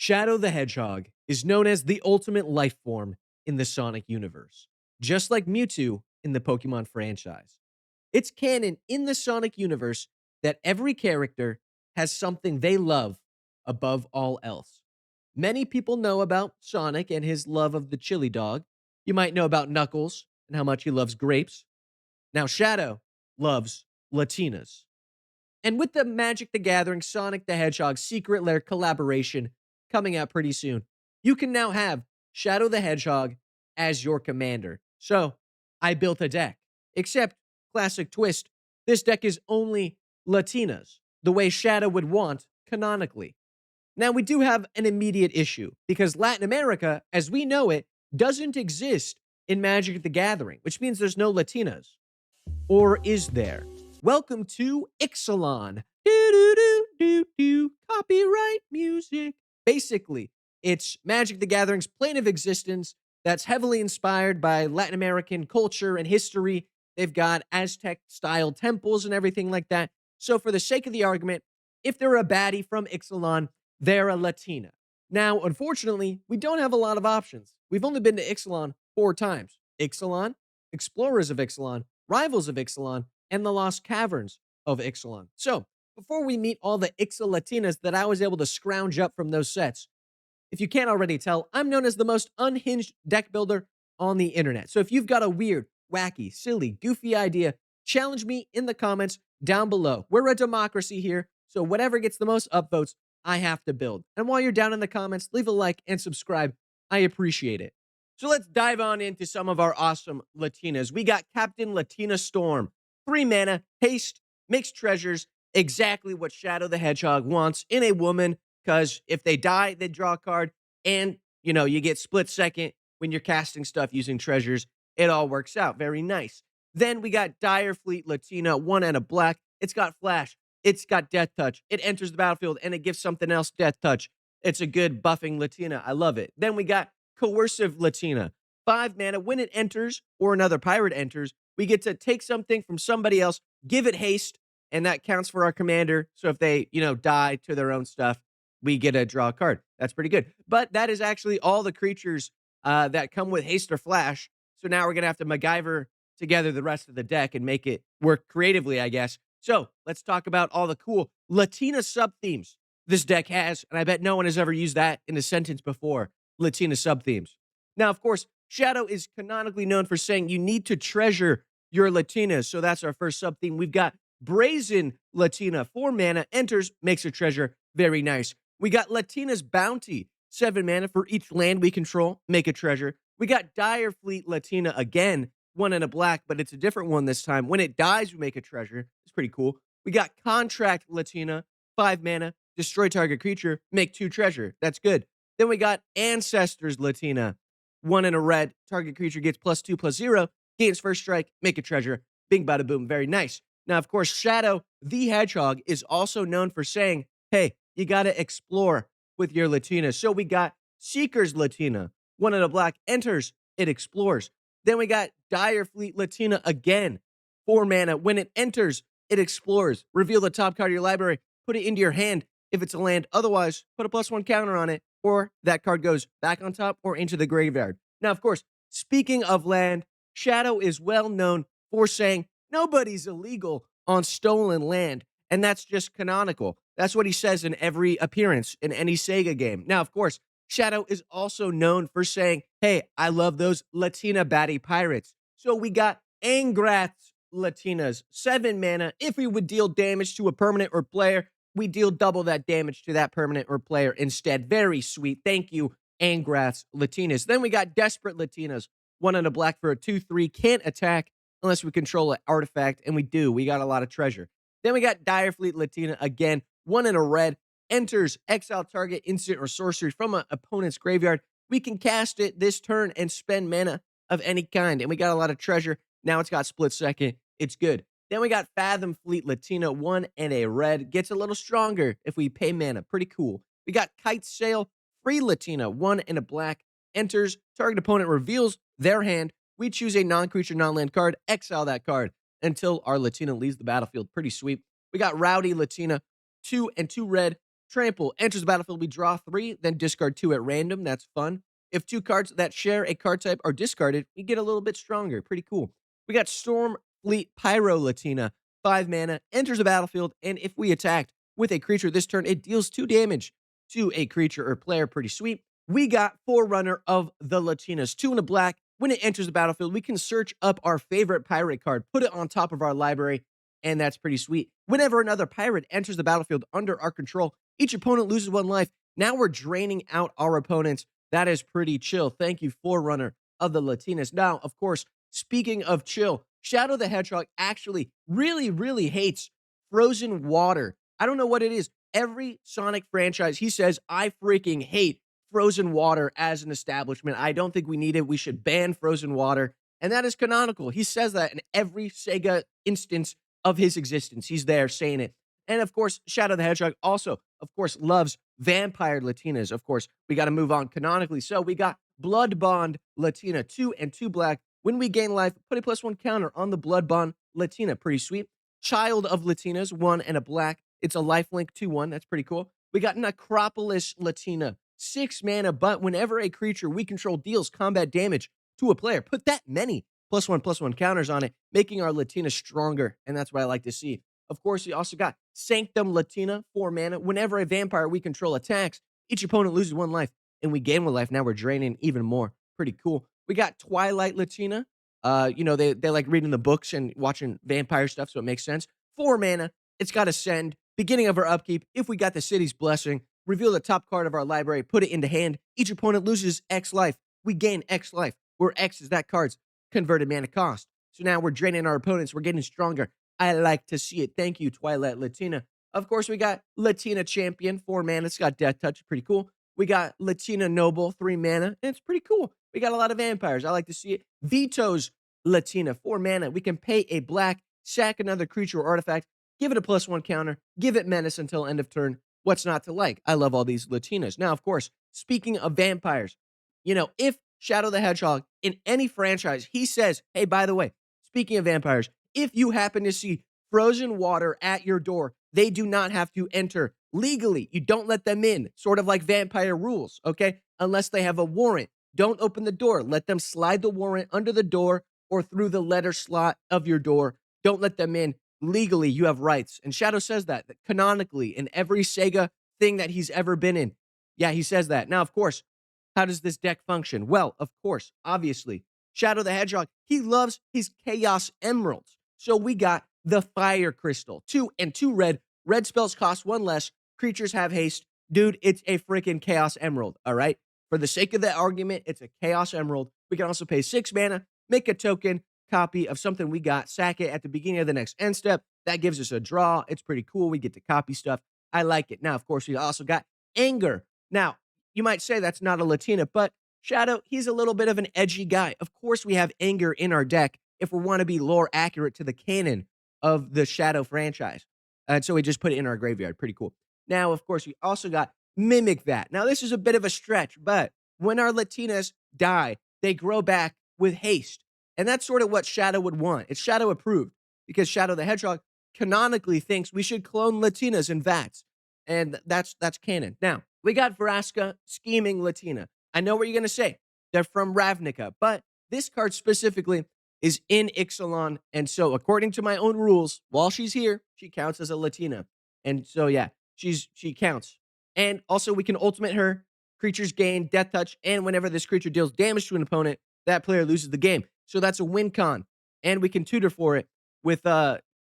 Shadow the Hedgehog is known as the ultimate life form in the Sonic universe, just like Mewtwo in the Pokemon franchise. It's canon in the Sonic universe that every character has something they love above all else. Many people know about Sonic and his love of the chili dog. You might know about Knuckles and how much he loves grapes. Now, Shadow loves Latinas. And with the Magic the Gathering Sonic the Hedgehog Secret Lair collaboration coming out pretty soon, you can now have Shadow the Hedgehog as your commander. So I built a deck, except classic twist. This deck is only Latinas, the way Shadow would want canonically. Now, we do have an immediate issue because Latin America, as we know it, doesn't exist in Magic the Gathering, which means there's no Latinas. Or is there? Welcome to Ixalan. Do do do do do. Copyright music. Basically, it's Magic the Gathering's plane of existence that's heavily inspired by Latin American culture and history. They've got Aztec style temples and everything like that. So, for the sake of the argument, if they're a baddie from Ixalan, they're a Latina. Now, unfortunately, we don't have a lot of options. We've only been to Ixalan 4 times. Ixalan, Explorers of Ixalan, Rivals of Ixalan, and the Lost Caverns of Ixalan. So, before we meet all the Ixalatinas that I was able to scrounge up from those sets, if you can't already tell, I'm known as the most unhinged deck builder on the internet. So if you've got a weird, wacky, silly, goofy idea, challenge me in the comments down below. We're a democracy here, so whatever gets the most upvotes, I have to build. And while you're down in the comments, leave a like and subscribe. I appreciate it. So let's dive on into some of our awesome Latinas. We got Captain Latina Storm, 3 mana, haste, mixed treasures, exactly what Shadow the Hedgehog wants in a woman, because if they die, they draw a card, and, you get split second when you're casting stuff using treasures. It all works out. Very nice. Then we got Dire Fleet Latina, 1 and a black. It's got flash. It's got death touch. It enters the battlefield, and it gives something else death touch. It's a good buffing Latina. I love it. Then we got Coercive Latina, 5 mana. When it enters or another pirate enters, we get to take something from somebody else, give it haste, and that counts for our commander. So if they, die to their own stuff, we get to draw a card. That's pretty good. But that is actually all the creatures that come with haste or flash. So now we're going to have to MacGyver together the rest of the deck and make it work creatively, I guess. So let's talk about all the cool Latina sub-themes this deck has. And I bet no one has ever used that in a sentence before. Latina sub-themes. Now, of course, Shadow is canonically known for saying you need to treasure your Latinas. So that's our first sub-theme. We've got Brazen Latina, 4 mana, enters, makes a treasure. Very nice. We got Latina's Bounty, 7 mana for each land we control, make a treasure. We got Dire Fleet Latina again, 1 and a black, but it's a different one this time. When it dies, we make a treasure. It's pretty cool. We got Contract Latina, 5 mana, destroy target creature, make 2 treasure. That's good. Then we got Ancestors Latina, 1 and a red, target creature gets +2/+0, gains first strike, make a treasure. Bing bada boom, very nice. Now, of course, Shadow the Hedgehog is also known for saying, hey, you got to explore with your Latina. So we got Seeker's Latina, 1 and a black, enters, it explores. Then we got Dire Fleet Latina again, 4 mana. When it enters, it explores. Reveal the top card of your library, put it into your hand if it's a land. Otherwise, put a +1 counter on it, or that card goes back on top or into the graveyard. Now, of course, speaking of land, Shadow is well known for saying nobody's illegal on stolen land, and that's just canonical. That's what he says in every appearance in any Sega game. Now, of course, Shadow is also known for saying, hey, I love those Latina baddie pirates. So we got Angrat's Latinas, 7 mana. If we would deal damage to a permanent or player, we deal double that damage to that permanent or player instead. Very sweet. Thank you, Angrat's Latinas. Then we got Desperate Latinas, 1 and a black for a 2/3. Can't attack unless we control an artifact, and we do. We got a lot of treasure. Then we got Dire Fleet Latina again, 1 and a red, enters, exile target instant or sorcery from an opponent's graveyard. We can cast it this turn and spend mana of any kind, and we got a lot of treasure. Now it's got split second. It's good. Then we got Fathom Fleet Latina, 1 and a red. Gets a little stronger if we pay mana. Pretty cool. We got Kite Sail, free Latina, 1 and a black. Enters, target opponent reveals their hand. We choose a non-creature, non-land card, exile that card until our Latina leaves the battlefield. Pretty sweet. We got Rowdy Latina, 2 and 2 red. Trample enters the battlefield. We draw 3, then discard 2 at random. That's fun. If 2 cards that share a card type are discarded, we get a little bit stronger. Pretty cool. We got Storm Fleet Pyro Latina, 5 mana, enters the battlefield, and if we attacked with a creature this turn, it deals 2 damage to a creature or player. Pretty sweet. We got Forerunner of the Latinas, 2 and a black. When it enters the battlefield, we can search up our favorite pirate card, put it on top of our library, and that's pretty sweet. Whenever another pirate enters the battlefield under our control, each opponent loses 1 life. Now we're draining out our opponents. That is pretty chill. Thank you, Forerunner of the Latinas. Now, of course, speaking of chill, Shadow the Hedgehog actually really, really hates frozen water. I don't know what it is. Every Sonic franchise, he says, I freaking hate frozen water as an establishment. I don't think we need it. We should ban frozen water. And that is canonical. He says that in every Sega instance of his existence. He's there saying it. And of course, Shadow the Hedgehog also, of course, loves vampire Latinas. Of course, we got to move on canonically. So we got Blood Bond Latina, 2 and 2 black. When we gain life, put a +1 counter on the Blood Bond Latina. Pretty sweet. Child of Latinas, 1 and a black. It's a lifelink 2/1. That's pretty cool. We got Necropolis Latina, 6 mana, but whenever a creature we control deals combat damage to a player, put that many +1/+1 counters on it, making our Latina stronger, and that's what I like to see. Of course, we also got Sanctum Latina, 4 mana. Whenever a vampire we control attacks, each opponent loses 1 life, and we gain 1 life. Now we're draining even more. Pretty cool. We got Twilight Latina. They like reading the books and watching vampire stuff, so it makes sense. 4 mana. It's got Ascend. Beginning of our upkeep, if we got the City's Blessing, reveal the top card of our library, put it into hand. Each opponent loses X life. We gain X life, where X is that card's converted mana cost. So now we're draining our opponents. We're getting stronger. I like to see it. Thank you, Twilight Latina. Of course, we got Latina Champion, 4 mana. It's got Death Touch, pretty cool. We got Latina Noble, 3 mana, and it's pretty cool. We got a lot of vampires. I like to see it. Vito's Latina, 4 mana. We can pay a black, sack another creature or artifact, give it a +1 counter, give it menace until end of turn. What's not to like? I love all these Latinas. Now, of course, speaking of vampires, if Shadow the Hedgehog in any franchise, he says, hey, by the way, speaking of vampires, if you happen to see frozen water at your door, they do not have to enter legally. You don't let them in, sort of like vampire rules, okay? Unless they have a warrant. Don't open the door. Let them slide the warrant under the door or through the letter slot of your door. Don't let them in. Legally, you have rights. And Shadow says that canonically in every Sega thing that he's ever been in. Yeah, he says that. Now, of course, how does this deck function? Well, of course, obviously, Shadow the Hedgehog, he loves his Chaos Emeralds. So we got the Fire Crystal, 2 and 2 red. Red spells cost 1 less. Creatures have haste. Dude, it's a freaking Chaos Emerald, all right? For the sake of the argument, it's a Chaos Emerald. We can also pay 6 mana, make a token, copy of something we got, sack it at the beginning of the next end step. That gives us a draw. It's pretty cool. We get to copy stuff. I like it. Now, of course, we also got Anger. Now, you might say that's not a Latina, but Shadow, he's a little bit of an edgy guy. Of course, we have Anger in our deck if we want to be lore accurate to the canon of the Shadow franchise. And so we just put it in our graveyard. Pretty cool. Now, of course, we also got Mimic That. Now, this is a bit of a stretch, but when our Latinas die, they grow back with haste. And that's sort of what Shadow would want. It's Shadow approved because Shadow the Hedgehog canonically thinks we should clone Latinas and Vats. And that's canon. Now, we got Vraska Scheming Latina. I know what you're going to say. They're from Ravnica, but this card specifically is in Ixalan. And so, according to my own rules, while she's here, she counts as a Latina. And so, yeah, she counts. And also, we can ultimate her. Creatures gain Death Touch, and whenever this creature deals damage to an opponent, that player loses the game. So that's a win con. And we can tutor for it with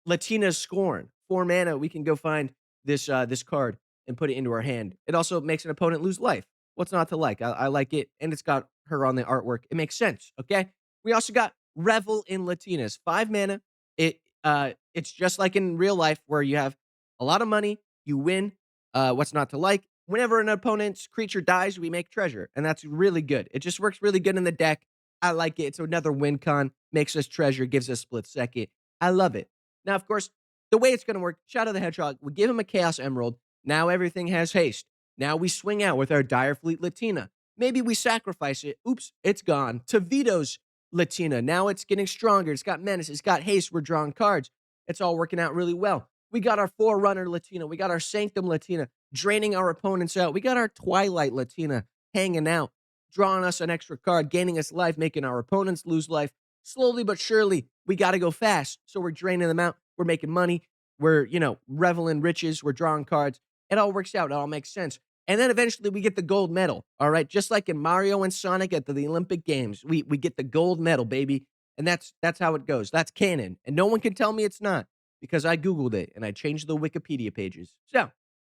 Latina's Scorn. 4 mana, we can go find this card and put it into our hand. It also makes an opponent lose life. What's not to like? I like it, and it's got her on the artwork. It makes sense, okay? We also got Revel in Latinas. 5 mana. It's just like in real life where you have a lot of money, you win. What's not to like? Whenever an opponent's creature dies, we make treasure, and that's really good. It just works really good in the deck. I like it. It's another win con, makes us treasure, gives us split second. I love it. Now, of course, the way it's going to work, Shadow the Hedgehog, we give him a Chaos Emerald. Now everything has haste. Now we swing out with our Dire Fleet Latina. Maybe we sacrifice it. Oops, it's gone. To Vito's Latina. Now it's getting stronger. It's got menace. It's got haste. We're drawing cards. It's all working out really well. We got our Forerunner Latina. We got our Sanctum Latina. draining our opponents out. We got our Twilight Latina hanging out, drawing us an extra card, gaining us life, making our opponents lose life. Slowly but surely, we got to go fast. So we're draining them out. We're making money. We're, reveling riches. We're drawing cards. It all works out. It all makes sense. And then eventually we get the gold medal. All right. Just like in Mario and Sonic at the Olympic Games, we get the gold medal, baby. And that's how it goes. That's canon. And no one can tell me it's not because I Googled it and I changed the Wikipedia pages. So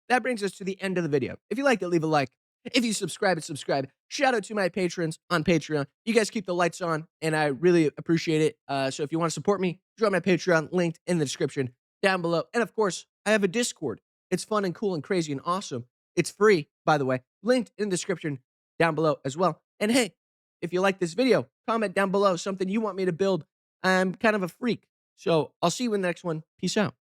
that brings us to the end of the video. If you liked it, leave a like. If you subscribe. Shout out to my patrons on Patreon. You guys keep the lights on, and I really appreciate it. So if you want to support me, join my Patreon, linked in the description down below. And of course, I have a Discord. It's fun and cool and crazy and awesome. It's free, by the way, linked in the description down below as well. And hey, if you like this video, comment down below something you want me to build. I'm kind of a freak. So I'll see you in the next one. Peace out.